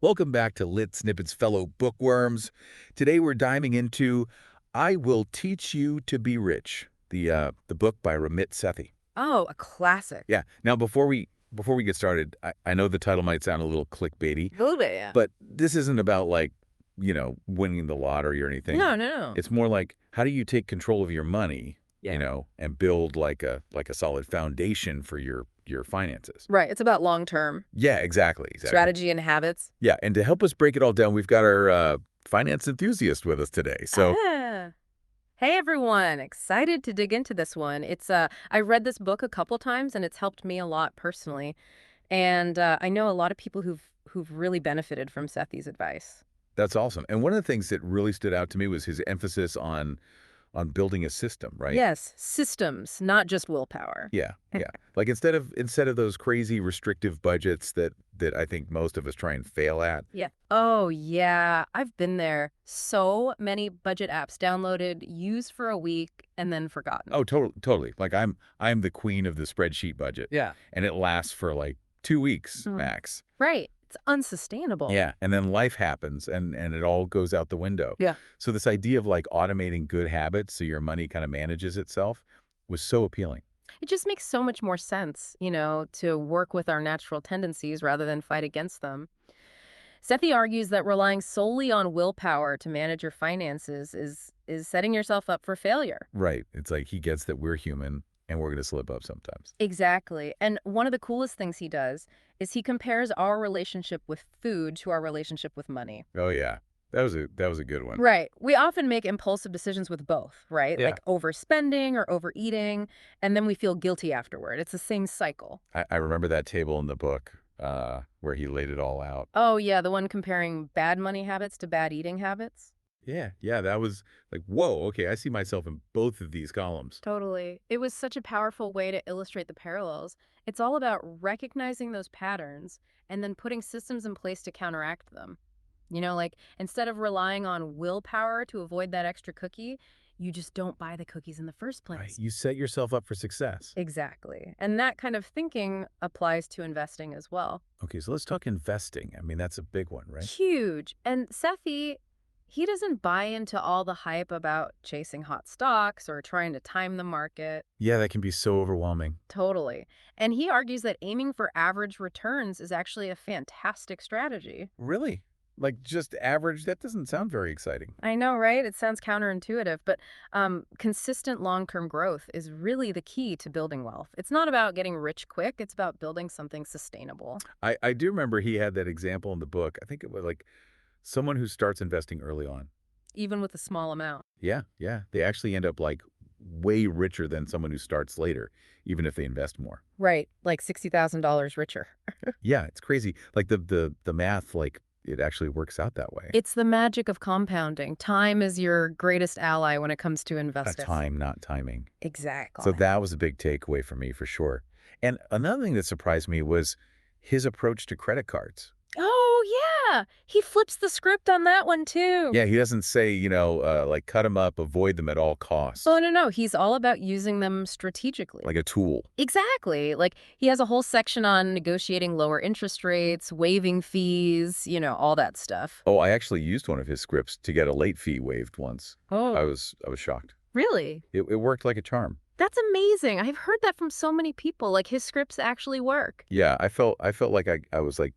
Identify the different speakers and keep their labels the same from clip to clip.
Speaker 1: Welcome back to Lit Snippets, fellow bookworms. Today we're diving into I Will Teach You to Be Rich, the book by Ramit Sethi.
Speaker 2: Oh, a classic.
Speaker 1: Yeah. Now before we get started, I know the title might sound a little clickbaity,
Speaker 2: A little bit, yeah.
Speaker 1: but this isn't about like, winning the lottery or anything.
Speaker 2: No, no, no.
Speaker 1: It's more like how do you take control of your money,
Speaker 2: Yeah.
Speaker 1: and build like a solid foundation for your finances.
Speaker 2: Right. It's about long-term
Speaker 1: Yeah, exactly.
Speaker 2: strategy and habits.
Speaker 1: Yeah, and to help us break it all down, we've got our finance enthusiast with us today. So,
Speaker 2: Ah. Hey everyone, excited to dig into this one. I read this book a couple times and it's helped me a lot personally. And I know a lot of people who've really benefited from Sethi's advice.
Speaker 1: that's awesome. And one of the things that really stood out to me was his emphasis on building a system, right?
Speaker 2: Yes, systems, not just willpower.
Speaker 1: Yeah, yeah. Like instead of those crazy restrictive budgets that I think most of us try and fail at.
Speaker 2: Yeah. Oh, yeah. I've been there. So many budget apps downloaded, used for a week, and then forgotten.
Speaker 1: Oh, totally. Like I'm the queen of the spreadsheet budget,
Speaker 2: Yeah.
Speaker 1: and it lasts for like 2 weeks
Speaker 2: Mm.
Speaker 1: max.
Speaker 2: Right. It's unsustainable.
Speaker 1: Yeah, and then life happens and it all goes out the window.
Speaker 2: Yeah.
Speaker 1: So this idea of like automating good habits so your money kind of manages itself was so appealing.
Speaker 2: It just makes so much more sense, to work with our natural tendencies rather than fight against them. Sethi argues that relying solely on willpower to manage your finances is setting yourself up for failure.
Speaker 1: Right. It's like he gets that we're human and we're going to slip up sometimes.
Speaker 2: Exactly. And one of the coolest things he does is he compares our relationship with food to our relationship with money.
Speaker 1: Oh yeah. That was a good one.
Speaker 2: Right. We often make impulsive decisions with both, right?
Speaker 1: Yeah.
Speaker 2: Like overspending or overeating, and then we feel guilty afterward. It's the same cycle.
Speaker 1: I remember that table in the book where he laid it all out.
Speaker 2: Oh, yeah, the one comparing bad money habits to bad eating habits?
Speaker 1: Yeah, yeah, that was like, whoa, okay, I see myself in both of these columns.
Speaker 2: Totally. It was such a powerful way to illustrate the parallels. It's all about recognizing those patterns and then putting systems in place to counteract them. Like instead of relying on willpower to avoid that extra cookie, you just don't buy the cookies in the first
Speaker 1: Right.
Speaker 2: place.
Speaker 1: You set yourself up for success.
Speaker 2: Exactly. And that kind of thinking applies to investing as well.
Speaker 1: Okay, so let's talk investing. I mean, that's a big one, right?
Speaker 2: Huge. And Sethi, he doesn't buy into all the hype about chasing hot stocks or trying to time the market.
Speaker 1: Yeah, that can be so overwhelming.
Speaker 2: Totally. And he argues that aiming for average returns is actually a fantastic strategy.
Speaker 1: Really? Like just average? That doesn't sound very exciting.
Speaker 2: I know, right? It sounds counterintuitive, but consistent long-term growth is really the key to building wealth. It's not about getting rich quick. It's about building something sustainable,
Speaker 1: I do remember he had that example in the book. I think it was like someone who starts investing early on.
Speaker 2: even with a small amount.
Speaker 1: Yeah, yeah. They actually end up like way richer than someone who starts later, even if they invest more.
Speaker 2: Right, like $60,000 richer.
Speaker 1: Yeah, it's crazy. Like the math, like it actually works out that way.
Speaker 2: It's the magic of compounding. Time is your greatest ally when it comes to
Speaker 1: A
Speaker 2: investing.
Speaker 1: time, not timing. So
Speaker 2: Exactly.
Speaker 1: that was a big takeaway for me for sure. And another thing that surprised me was his approach to credit cards.
Speaker 2: Oh, yeah. He flips the script on that one too.
Speaker 1: Yeah, he doesn't say, like cut them up, avoid them at all
Speaker 2: Oh,
Speaker 1: costs,
Speaker 2: no, no. He's all about using them strategically.
Speaker 1: like a tool.
Speaker 2: Exactly. Like he has a whole section on negotiating lower interest rates, waiving fees, all that stuff.
Speaker 1: Oh, I actually used one of his scripts to get a late fee waived once. I
Speaker 2: Oh,
Speaker 1: was I was shocked.
Speaker 2: really?
Speaker 1: It worked like a charm.
Speaker 2: That's amazing. I've heard that from so many people. Like his scripts actually work.
Speaker 1: Yeah, I felt like I was like,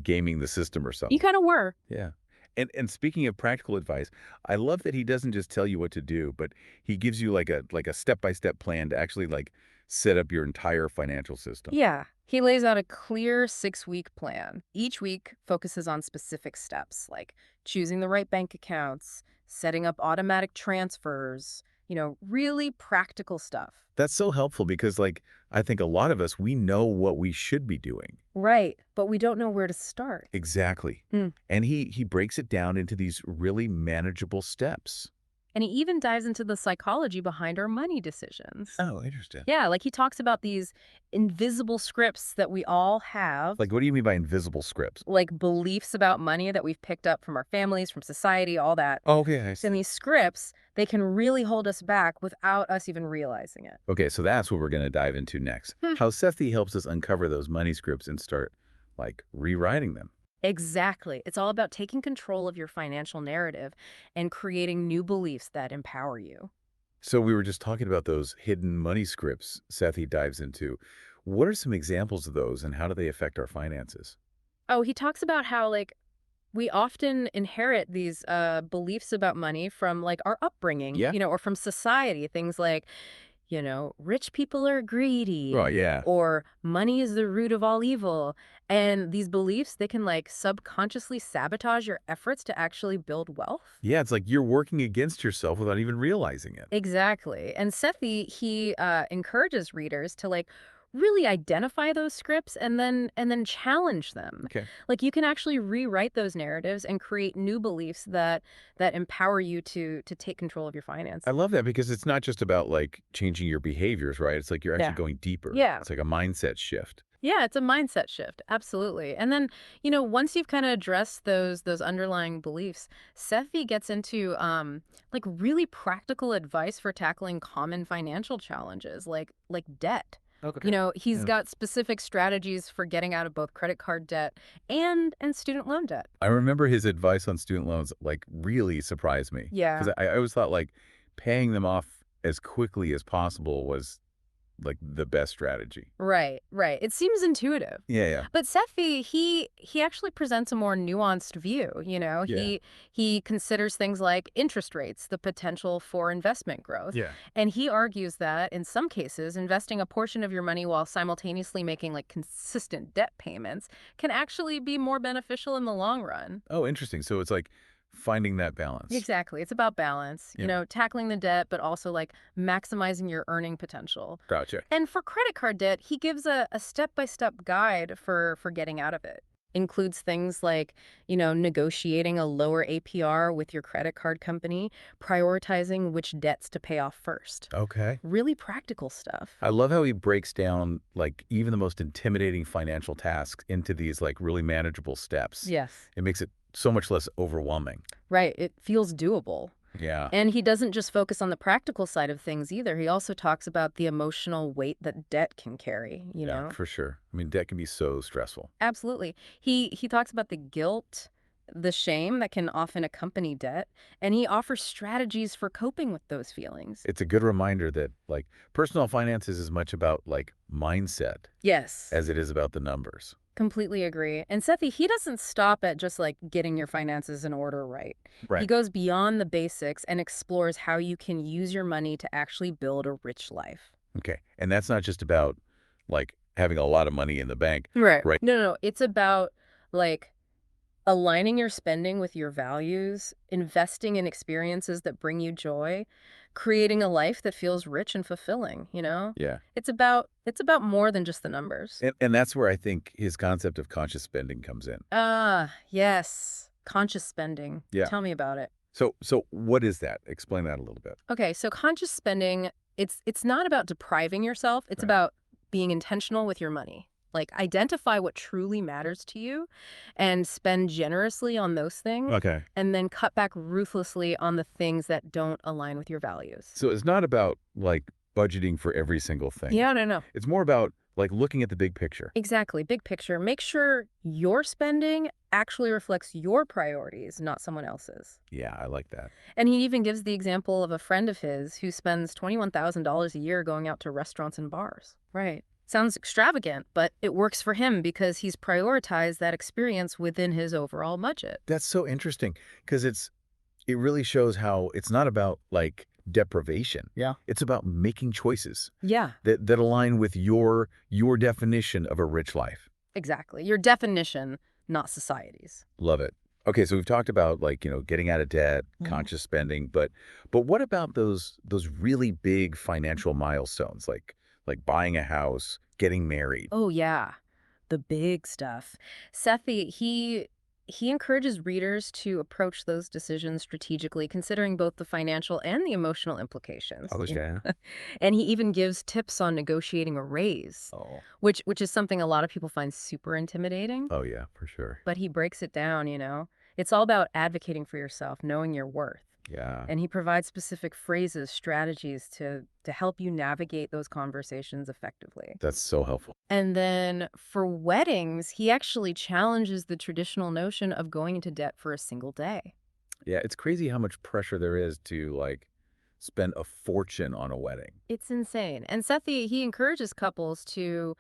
Speaker 1: gaming the system or
Speaker 2: You
Speaker 1: something.
Speaker 2: kind of were.
Speaker 1: Yeah. And speaking of practical advice, I love that he doesn't just tell you what to do, but he gives you like a step-by-step plan to actually like set up your entire financial system.
Speaker 2: Yeah. He lays out a clear 6-week plan. Each week focuses on specific steps like choosing the right bank accounts, setting up automatic transfers, really practical stuff.
Speaker 1: That's so helpful because like I think a lot of us we know what we should be doing.
Speaker 2: Right. But we don't know where to start.
Speaker 1: Exactly.
Speaker 2: Mm.
Speaker 1: And he breaks it down into these really manageable steps.
Speaker 2: And he even dives into the psychology behind our money decisions.
Speaker 1: Oh, interesting.
Speaker 2: Yeah, like he talks about these invisible scripts that we all have,
Speaker 1: Like what do you mean by invisible scripts?
Speaker 2: like beliefs about money that we've picked up from our families, from society, all that.
Speaker 1: Oh, okay, I
Speaker 2: And
Speaker 1: see.
Speaker 2: these scripts, they can really hold us back without us even realizing it.
Speaker 1: Okay, so that's what we're going to dive into next.
Speaker 2: Hmm.
Speaker 1: How Sethi helps us uncover those money scripts and start like rewriting them.
Speaker 2: Exactly. It's all about taking control of your financial narrative and creating new beliefs that empower you.
Speaker 1: So we were just talking about those hidden money scripts Sethi dives into. What are some examples of those and how do they affect our finances?
Speaker 2: Oh, he talks about how, like, we often inherit these beliefs about money from, like, our upbringing,
Speaker 1: Yeah.
Speaker 2: or from society. Things like, rich people are greedy,
Speaker 1: Right, yeah.
Speaker 2: or money is the root of all evil. And these beliefs, they can, like, subconsciously sabotage your efforts to actually build wealth.
Speaker 1: Yeah, it's like you're working against yourself without even realizing it.
Speaker 2: Exactly. And Sethi, he encourages readers to, like, really identify those scripts and then challenge them.
Speaker 1: Okay.
Speaker 2: Like, you can actually rewrite those narratives and create new beliefs that empower you to take control of your
Speaker 1: I
Speaker 2: finances.
Speaker 1: love that because it's not just about like changing your behaviors, right? It's like you're actually
Speaker 2: Yeah.
Speaker 1: going deeper.
Speaker 2: Yeah.
Speaker 1: It's like a mindset shift.
Speaker 2: Yeah, it's a mindset shift. Absolutely. And then, once you've kind of addressed those underlying beliefs, Sethi gets into like really practical advice for tackling common financial challenges like debt.
Speaker 1: Okay.
Speaker 2: He's
Speaker 1: Yeah.
Speaker 2: got specific strategies for getting out of both credit card debt and student loan debt.
Speaker 1: I remember his advice on student loans like really surprised me
Speaker 2: Yeah.
Speaker 1: because I always thought like paying them off as quickly as possible was like the best strategy.
Speaker 2: Right, right. It seems intuitive.
Speaker 1: Yeah, yeah.
Speaker 2: But Sethi, he actually presents a more nuanced view,
Speaker 1: Yeah.
Speaker 2: He considers things like interest rates, the potential for investment growth.
Speaker 1: Yeah.
Speaker 2: And he argues that in some cases, investing a portion of your money while simultaneously making like consistent debt payments can actually be more beneficial in the long run.
Speaker 1: Oh, interesting. So it's like finding that balance.
Speaker 2: Exactly. It's about balance,
Speaker 1: Yeah.
Speaker 2: tackling the debt, but also like maximizing your earning potential.
Speaker 1: Gotcha.
Speaker 2: And for credit card debt, he gives a step-by-step guide for getting out of it. Includes things like, negotiating a lower APR with your credit card company, prioritizing which debts to pay off first.
Speaker 1: Okay.
Speaker 2: Really practical stuff.
Speaker 1: I love how he breaks down like even the most intimidating financial tasks into these like really manageable steps.
Speaker 2: Yes.
Speaker 1: It makes it so much less overwhelming.
Speaker 2: Right. It feels doable.
Speaker 1: Yeah.
Speaker 2: And he doesn't just focus on the practical side of things either. He also talks about the emotional weight that debt can carry.
Speaker 1: Yeah, for sure. I mean, debt can be so stressful.
Speaker 2: Absolutely. He talks about the guilt, the shame that can often accompany debt, and he offers strategies for coping with those feelings.
Speaker 1: It's a good reminder that like personal finance is as much about like mindset
Speaker 2: Yes.
Speaker 1: as it is about the numbers.
Speaker 2: Completely agree. And Sethi, he doesn't stop at just like getting your finances in order right. He
Speaker 1: Right.
Speaker 2: goes beyond the basics and explores how you can use your money to actually build a rich life.
Speaker 1: Okay. And that's not just about like having a lot of money in the bank,
Speaker 2: Right.
Speaker 1: right?
Speaker 2: No, no, no. It's about like aligning your spending with your values, investing in experiences that bring you joy, creating a life that feels rich and fulfilling.
Speaker 1: Yeah.
Speaker 2: It's about more than just the numbers.
Speaker 1: And that's where I think his concept of conscious spending comes in.
Speaker 2: Ah, yes. Conscious spending.
Speaker 1: Yeah.
Speaker 2: Tell me about it.
Speaker 1: So what is that? Explain that a little bit.
Speaker 2: Okay, so conscious spending, it's not about depriving yourself, it's
Speaker 1: Right.
Speaker 2: about being intentional with your money. Like, identify what truly matters to you and spend generously on those things,
Speaker 1: Okay.
Speaker 2: and then cut back ruthlessly on the things that don't align with your values.
Speaker 1: So it's not about like budgeting for every single thing.
Speaker 2: Yeah, no, no.
Speaker 1: It's more about like looking at the big picture.
Speaker 2: Exactly. Big picture. Make sure your spending actually reflects your priorities, not someone else's.
Speaker 1: Yeah, I like that.
Speaker 2: And he even gives the example of a friend of his who spends $21,000 a year going out to restaurants and bars. Right. Sounds extravagant, but it works for him because he's prioritized that experience within his overall budget.
Speaker 1: That's so interesting because it really shows how it's not about like deprivation.
Speaker 2: Yeah.
Speaker 1: It's about making choices
Speaker 2: Yeah,
Speaker 1: that align with your definition of a rich life.
Speaker 2: exactly. Your definition, not society's.
Speaker 1: Love it. Okay, so we've talked about like, getting out of debt,
Speaker 2: Mhm.
Speaker 1: conscious spending, but what about those really big financial milestones like buying a house, getting married?
Speaker 2: Oh, yeah. The big stuff. Sethi, he encourages readers to approach those decisions strategically, considering both the financial and the emotional implications.
Speaker 1: Okay.
Speaker 2: And he even gives tips on negotiating a raise,
Speaker 1: Oh.
Speaker 2: which is something a lot of people find super intimidating,
Speaker 1: Oh yeah, for sure.
Speaker 2: but he breaks it down. It's all about advocating for yourself, knowing your worth.
Speaker 1: Yeah,
Speaker 2: And he provides specific phrases, strategies to help you navigate those conversations effectively.
Speaker 1: that's so helpful.
Speaker 2: And then for weddings, he actually challenges the traditional notion of going into debt for a single day.
Speaker 1: Yeah, it's crazy how much pressure there is to, like, spend a fortune on a wedding.
Speaker 2: It's insane. And Sethi, he encourages couples to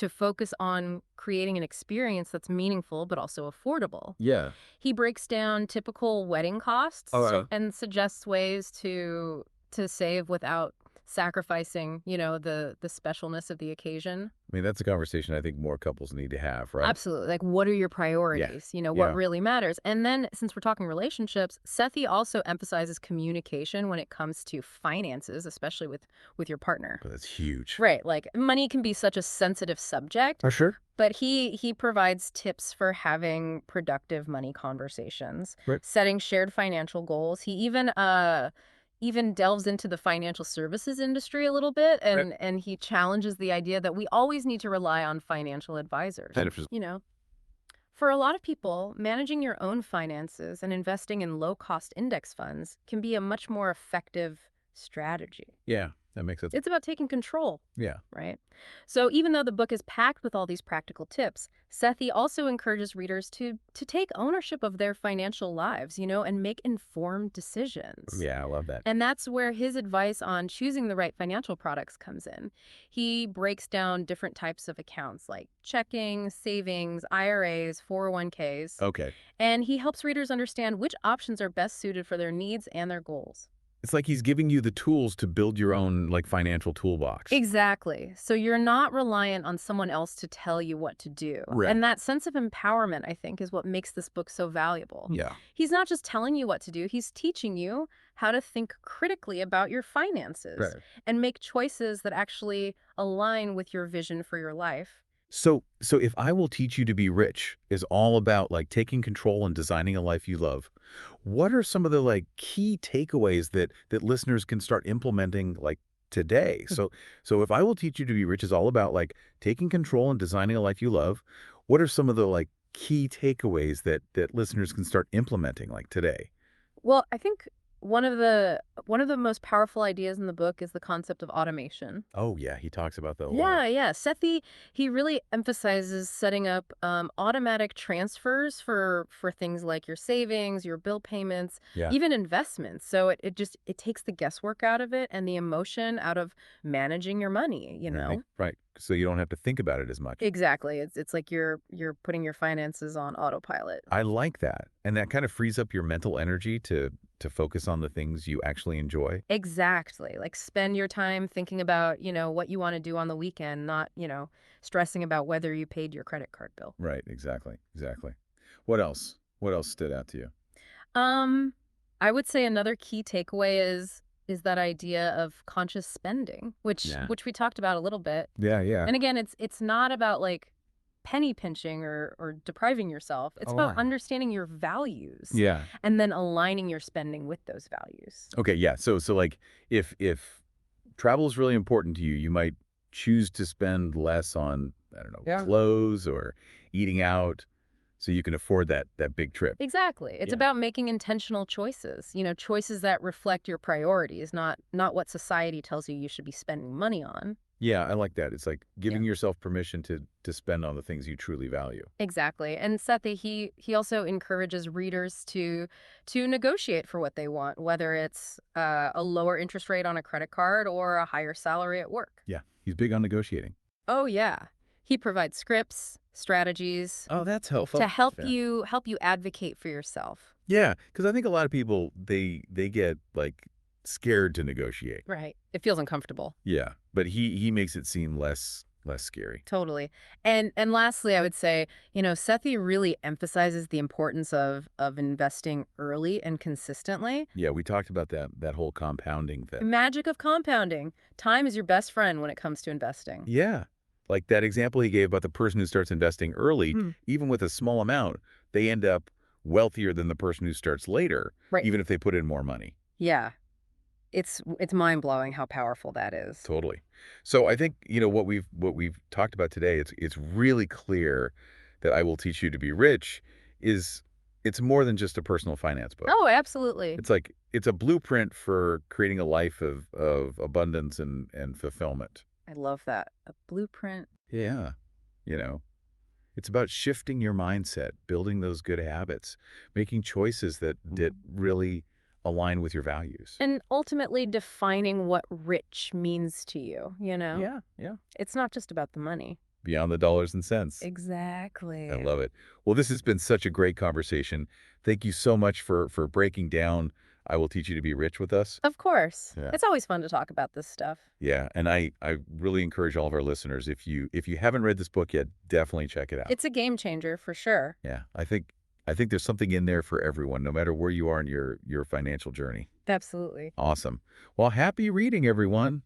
Speaker 2: focus on creating an experience that's meaningful but also affordable.
Speaker 1: Yeah.
Speaker 2: He breaks down typical wedding costs
Speaker 1: Uh,
Speaker 2: and suggests ways to save without sacrificing, the specialness of the occasion.
Speaker 1: I mean, that's a conversation I think more couples need to have, right?
Speaker 2: Absolutely. Like, what are your
Speaker 1: Yeah.
Speaker 2: priorities? What
Speaker 1: Yeah.
Speaker 2: really matters? And then, since we're talking relationships, Sethi also emphasizes communication when it comes to finances, especially with your partner.
Speaker 1: But that's huge.
Speaker 2: Right. Like, money can be such a sensitive subject,
Speaker 1: For sure.
Speaker 2: but he provides tips for having productive money conversations,
Speaker 1: Right.
Speaker 2: setting shared financial goals. He even delves into the financial services industry a little bit,
Speaker 1: Right.
Speaker 2: and he challenges the idea that we always need to rely on financial advisors.
Speaker 1: Kind of just
Speaker 2: For a lot of people, managing your own finances and investing in low-cost index funds can be a much more effective strategy.
Speaker 1: yeah, that makes sense.
Speaker 2: It's about taking control,
Speaker 1: Yeah.
Speaker 2: right? So even though the book is packed with all these practical tips, Sethi also encourages readers to take ownership of their financial lives, and make informed decisions.
Speaker 1: Yeah, I love that.
Speaker 2: And that's where his advice on choosing the right financial products comes in. He breaks down different types of accounts like checking, savings, IRAs, 401ks,
Speaker 1: Okay.
Speaker 2: and he helps readers understand which options are best suited for their needs and their goals.
Speaker 1: It's like he's giving you the tools to build your own, like, financial toolbox.
Speaker 2: Exactly. So you're not reliant on someone else to tell you what to do.
Speaker 1: Right.
Speaker 2: And that sense of empowerment, I think, is what makes this book so valuable.
Speaker 1: Yeah.
Speaker 2: He's not just telling you what to do, he's teaching you how to think critically about your finances
Speaker 1: Right.
Speaker 2: and make choices that actually align with your vision for your life.
Speaker 1: So if I Will Teach You to Be Rich is all about, like, taking control and designing a life you love, what are some of the, like, key takeaways that listeners can start implementing, like, today? So if I Will Teach You to Be Rich is all about, like, taking control and designing a life you love, what are some of the, like, key takeaways that listeners can start implementing, like, today?
Speaker 2: Well, I think one of the most powerful ideas in the book is the concept of automation.
Speaker 1: Oh, yeah, he talks about that a lot.
Speaker 2: Yeah. Sethi, he really emphasizes setting up automatic transfers for things like your savings, your bill payments,
Speaker 1: Yeah.
Speaker 2: even investments. So it takes the guesswork out of it and the emotion out of managing your money.
Speaker 1: Right, right. So you don't have to think about it as much.
Speaker 2: Exactly. It's like you're putting your finances on autopilot.
Speaker 1: I like that, and that kind of frees up your mental energy to focus on the things you actually enjoy.
Speaker 2: Exactly. Like spend your time thinking about, what you want to do on the weekend, not, stressing about whether you paid your credit card bill.
Speaker 1: Right, exactly, exactly. What else? What else stood out to you?
Speaker 2: Um, I would say another key takeaway is that idea of conscious spending, which
Speaker 1: Yeah.
Speaker 2: which we talked about a little bit.
Speaker 1: Yeah, yeah.
Speaker 2: And again, it's not about like penny pinching or depriving yourself. It's about
Speaker 1: Align.
Speaker 2: understanding your values
Speaker 1: Yeah.
Speaker 2: and then aligning your spending with those values.
Speaker 1: Okay, yeah. So like if travel is really important to you, you might choose to spend less on, I don't know,
Speaker 2: Yeah.
Speaker 1: clothes or eating out so you can afford that big trip.
Speaker 2: Exactly. It's
Speaker 1: Yeah.
Speaker 2: about making intentional choices, choices that reflect your priorities, not what society tells you should be spending money on.
Speaker 1: Yeah, I like that. It's like giving yourself permission to spend on the things you truly value.
Speaker 2: Exactly. And Sethi, he also encourages readers to negotiate for what they want, whether it's a lower interest rate on a credit card or a higher salary at work.
Speaker 1: Yeah, he's big on negotiating.
Speaker 2: Oh yeah. He provides scripts, strategies
Speaker 1: Oh, that's
Speaker 2: to
Speaker 1: helpful.
Speaker 2: help you advocate for yourself.
Speaker 1: Yeah, because I think a lot of people they get like scared to negotiate.
Speaker 2: Right. It feels uncomfortable.
Speaker 1: Yeah, but he makes it seem less scary.
Speaker 2: Totally. And lastly, I would say, Sethi really emphasizes the importance of investing early and consistently.
Speaker 1: Yeah, we talked about that whole compounding
Speaker 2: The
Speaker 1: thing.
Speaker 2: magic of compounding. Time is your best friend when it comes to investing.
Speaker 1: Yeah, like that example he gave about the person who starts investing early,
Speaker 2: Hmm.
Speaker 1: even with a small amount, they end up wealthier than the person who starts later,
Speaker 2: Right.
Speaker 1: even if they put in more money.
Speaker 2: Yeah. It's mind-blowing how powerful that is.
Speaker 1: Totally. So I think, what we've talked about today, it's really clear that I Will Teach You to Be Rich is it's more than just a personal finance book.
Speaker 2: Oh, absolutely.
Speaker 1: It's like it's a blueprint for creating a life of abundance and fulfillment.
Speaker 2: I love that. A blueprint.
Speaker 1: Yeah. You know, it's about shifting your mindset, building those good habits, making choices that really align with your values.
Speaker 2: And ultimately defining what rich means to you, you know?
Speaker 1: Yeah, yeah.
Speaker 2: It's not just about the money.
Speaker 1: Beyond the dollars and cents. I
Speaker 2: Exactly.
Speaker 1: love it. Well, this has been such a great conversation. Thank you so much for breaking down I Will Teach You to Be Rich with us.
Speaker 2: Of course.
Speaker 1: Yeah.
Speaker 2: It's always fun to talk about this stuff.
Speaker 1: Yeah, and I really encourage all of our listeners, if you haven't read this book yet, definitely check it out.
Speaker 2: It's a game changer for sure.
Speaker 1: Yeah, I think there's something in there for everyone, no matter where you are in your financial journey.
Speaker 2: Absolutely.
Speaker 1: Awesome. Well, happy reading, everyone.